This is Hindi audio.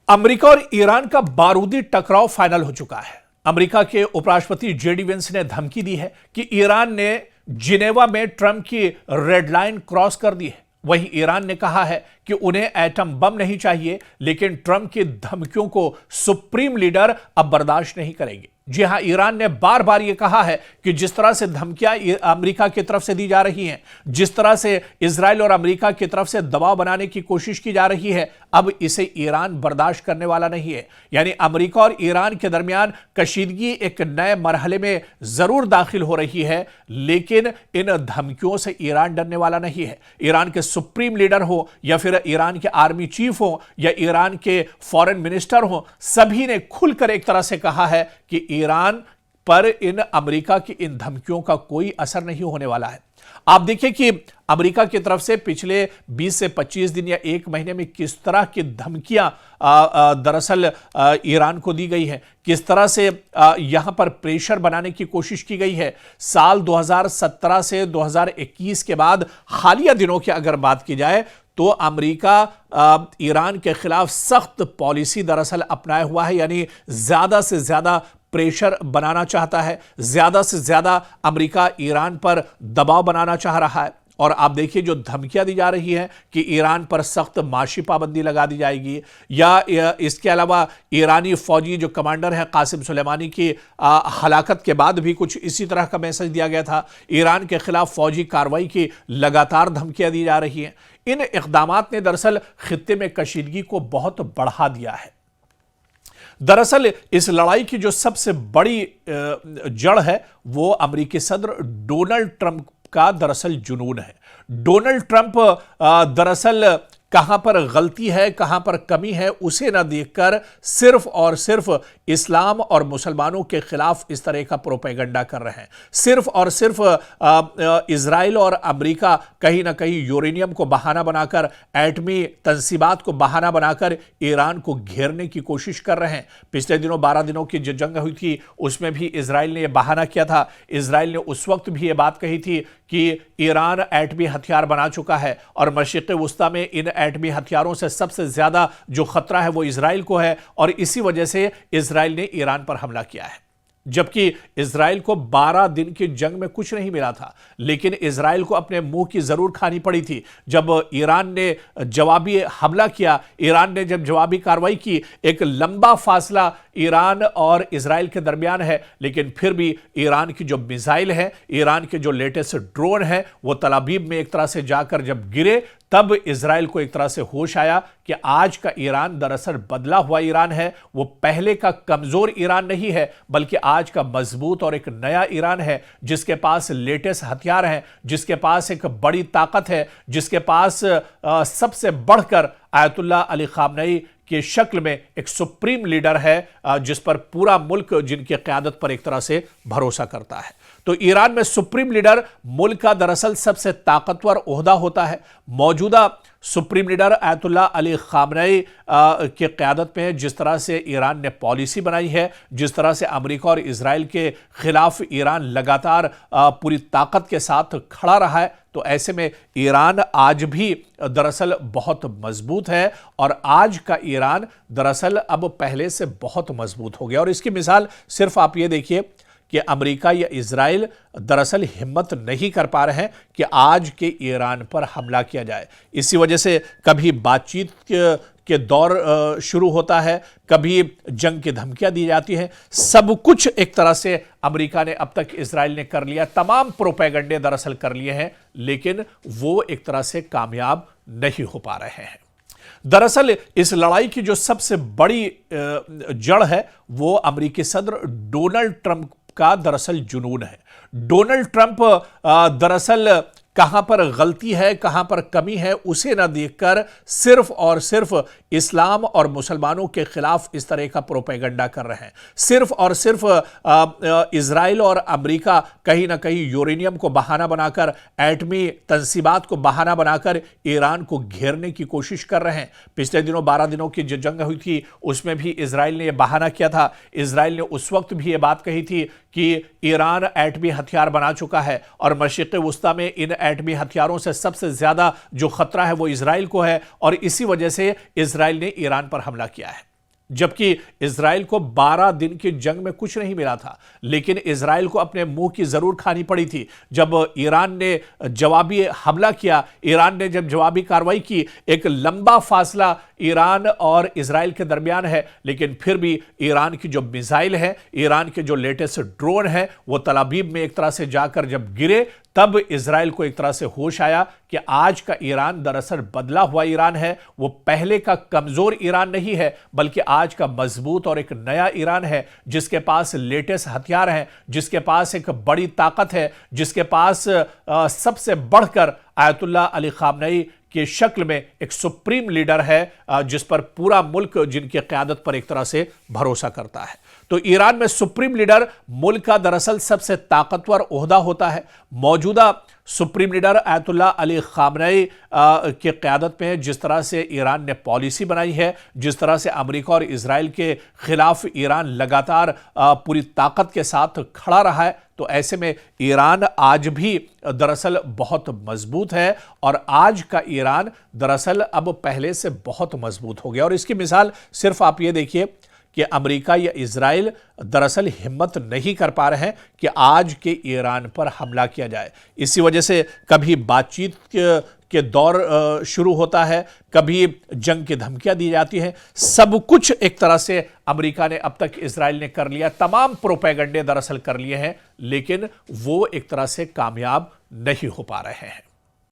अमेरिका और ईरान का बारूदी टकराव फाइनल हो चुका है। अमेरिका के उपराष्ट्रपति जेडी वेंस ने धमकी दी है कि ईरान ने जिनेवा में ट्रंप की रेड लाइन क्रॉस कर दी है। वहीं ईरान ने कहा है कि उन्हें एटम बम नहीं चाहिए, लेकिन ट्रंप की धमकियों को सुप्रीम लीडर अब बर्दाश्त नहीं करेंगे। जी हां, ईरान ने बार बार यह कहा है कि जिस तरह से धमकियां अमेरिका की तरफ से दी जा रही हैं, जिस तरह से इजराइल और अमेरिका की तरफ से दबाव बनाने की कोशिश की जा रही है, अब इसे ईरान बर्दाश्त करने वाला नहीं है। यानी अमेरिका और ईरान के दरमियान कशीदगी एक नए मरहले में जरूर दाखिल हो रही है, लेकिन इन धमकियों से ईरान डरने वाला नहीं है। ईरान के सुप्रीम लीडर हो या फिर ईरान के आर्मी चीफ हो या ईरान के फॉरेन मिनिस्टर हो, सभी ने खुलकर एक तरह से कहा है कि ईरान पर इन अमेरिका की इन धमकियों का कोई असर नहीं होने वाला है। आप देखिए कि अमेरिका की तरफ से पिछले 20 से 25 दिन या एक महीने में किस तरह की धमकियां दरअसल ईरान को दी गई है, किस तरह से यहां पर प्रेशर बनाने की कोशिश की गई है। साल 2017 से 2021 के बाद हालिया दिनों की अगर बात की जाए तो अमेरिका ईरान के खिलाफ सख्त पॉलिसी दरअसल अपनाया हुआ है। यानी ज्यादा से ज्यादा प्रेशर बनाना चाहता है, ज्यादा से ज्यादा अमेरिका ईरान पर दबाव बनाना चाह रहा है। और आप देखिए जो धमकियां दी जा रही हैं कि ईरान पर सख्त माशी पाबंदी लगा दी जाएगी, या इसके अलावा ईरानी फौजी जो कमांडर है कासिम सुलेमानी की हलाकत के बाद भी कुछ इसी तरह का मैसेज दिया गया था। ईरान के खिलाफ फौजी कार्रवाई की लगातार धमकियां दी जा रही हैं। इन इक़दामात ने दरअसल खित्ते में कशीदगी को बहुत बढ़ा दिया है। दरअसल इस लड़ाई की जो सबसे बड़ी जड़ है वो अमेरिकी सदर डोनाल्ड ट्रंप का दरअसल जुनून है। डोनाल्ड ट्रंप दरअसल कहां पर गलती है, कहां पर कमी है, उसे ना देखकर सिर्फ और सिर्फ इस्लाम और मुसलमानों के खिलाफ इस तरह का प्रोपेगेंडा कर रहे हैं। सिर्फ और सिर्फ इजराइल और अमेरिका कहीं ना कहीं यूरेनियम को बहाना बनाकर, एटमी तंसीबात को बहाना बनाकर ईरान को घेरने की कोशिश कर रहे हैं। पिछले दिनों 12 दिनों की जो जंग हुई थी उसमें भी इजराइल ने यह बहाना किया था। इजराइल ने उस वक्त भी यह बात कही थी कि ईरान एटमी हथियार बना चुका है और मशरिक़ वुस्ता में इन एटमी हथियारों से सबसे ज्यादा जो खतरा है वो इजराइल को है, और इसी वजह से इजराइल ने ईरान पर हमला किया है। जबकि इजराइल को 12 दिन की जंग में कुछ नहीं मिला था, लेकिन इजराइल को अपने मुंह की जरूर खानी पड़ी थी जब ईरान ने जवाबी हमला किया। ईरान ने जब जवाबी कार्रवाई की, एक लंबा फासला ईरान और इजराइल के दरमियान है, लेकिन फिर भी ईरान की जो मिसाइल है, ईरान के जो लेटेस्ट ड्रोन है, वो तल अवीव में एक तरह से जाकर जब गिरे, तब इजराइल को एक तरह से होश आया कि आज का ईरान दरअसल बदला हुआ ईरान है। वो पहले का कमजोर ईरान नहीं है, बल्कि आज का मजबूत और एक नया ईरान है, जिसके पास लेटेस्ट हथियार हैं, जिसके पास एक बड़ी ताकत है, जिसके पास सबसे बढ़कर आयतुल्लाह अली खामनेई की शक्ल में एक सुप्रीम लीडर है, जिस पर पूरा मुल्क जिनकी क़यादत पर एक तरह से भरोसा करता है। तो ईरान में सुप्रीम लीडर मुल्क का दरअसल सबसे ताकतवर ओहदा होता है। मौजूदा supreme leader Ayatollah Ali Khamenei की क़यादत में जिस तरह से ईरान ने पॉलिसी बनाई है, जिस तरह से अमेरिका और इजराइल के खिलाफ ईरान लगातार पूरी ताकत के साथ खड़ा रहा है, तो ऐसे में ईरान आज भी दरअसल बहुत मजबूत है। और आज का ईरान दरअसल अब पहले से बहुत मजबूत हो गया। और इसकी मिसाल सिर्फ आप ये देखिए कि अमेरिका या इजराइल दरअसल हिम्मत नहीं कर पा रहे हैं कि आज के ईरान पर हमला किया जाए। इसी वजह से कभी बातचीत के दौर शुरू होता है, कभी जंग की धमकियां दी जाती हैं। सब कुछ एक तरह से अमेरिका ने अब तक इजराइल ने कर लिया, तमाम प्रोपेगेंडे दरअसल कर लिए हैं, लेकिन वो एक तरह से कामयाब नहीं हो पा रहे हैं। दरअसल इस लड़ाई की जो सबसे बड़ी जड़ है वो अमेरिकी सदर डोनाल्ड ट्रंप का दरअसल जुनून है। डोनाल्ड ट्रंप दरअसल कहां पर गलती है, कहां पर कमी है, उसे ना देखकर सिर्फ और सिर्फ इस्लाम और मुसलमानों के खिलाफ इस तरह का प्रोपेगेंडा कर रहे हैं। सिर्फ और सिर्फ इजराइल और अमेरिका कहीं ना कहीं यूरेनियम को बहाना बनाकर, एटमी तंसीबात को बहाना बनाकर ईरान को घेरने की कोशिश कर रहे हैं। पिछले दिनों 12 दिनों की जो जंग हुई थी उसमें भी इजराइल ने यह बहाना किया था। इजराइल ने उस वक्त भी यह बात कही थी कि ईरान एटमी हथियार बना चुका है और मशरिक़ वुस्ता में इन एटमी हथियारों से सबसे ज्यादा जो खतरा है वो इजराइल को है, और इसी वजह से इजराइल ने ईरान पर हमला किया है। जबकि इजराइल को 12 दिन की जंग में कुछ नहीं मिला था, लेकिन इजराइल को अपने मुंह की जरूर खानी पड़ी थी जब ईरान ने जवाबी हमला किया। ईरान ने जब जवाबी कार्रवाई की, एक लंबा फासला ईरान और इजराइल के दरमियान है, लेकिन फिर भी ईरान की जो मिसाइल है, ईरान के जो लेटेस्ट ड्रोन है, वो तल अवीव में एक तरह से जाकर जब गिरे, तब इजराइल को एक तरह से होश आया कि आज का ईरान दरअसल बदला हुआ ईरान है। वो पहले का कमजोर ईरान नहीं है, बल्कि आज का मजबूत और एक नया ईरान है, जिसके पास लेटेस्ट हथियार हैं, जिसके पास एक बड़ी ताकत है, जिसके पास सबसे बढ़कर आयतुल्ला अली खामनेई की शक्ल में एक सुप्रीम लीडर है, जिस पर पूरा मुल्क जिनकी क़यादत पर एक तरह से भरोसा करता है। तो ईरान में सुप्रीम लीडर मुल्क का दरअसल सबसे ताकतवर ओहदा होता है। मौजूदा supreme leader ayatollah Ali Khamenei की क़यादत में जिस तरह से ईरान ने पॉलिसी बनाई है, जिस तरह से अमेरिका और इजराइल के खिलाफ ईरान लगातार पूरी ताकत के साथ खड़ा रहा है, तो ऐसे में ईरान आज भी दरअसल बहुत मजबूत है और आज का ईरान दरअसल अब पहले से बहुत मजबूत हो गया। और इसकी मिसाल सिर्फ आप ये देखिए कि अमेरिका या इजराइल दरअसल हिम्मत नहीं कर पा रहे हैं कि आज के ईरान पर हमला किया जाए। इसी वजह से कभी बातचीत के दौर शुरू होता है, कभी जंग की धमकियां दी जाती हैं। सब कुछ एक तरह से अमेरिका ने अब तक इजराइल ने कर लिया, तमाम प्रोपेगेंडे दरअसल कर लिए हैं, लेकिन वो एक तरह से कामयाब नहीं हो पा रहे हैं।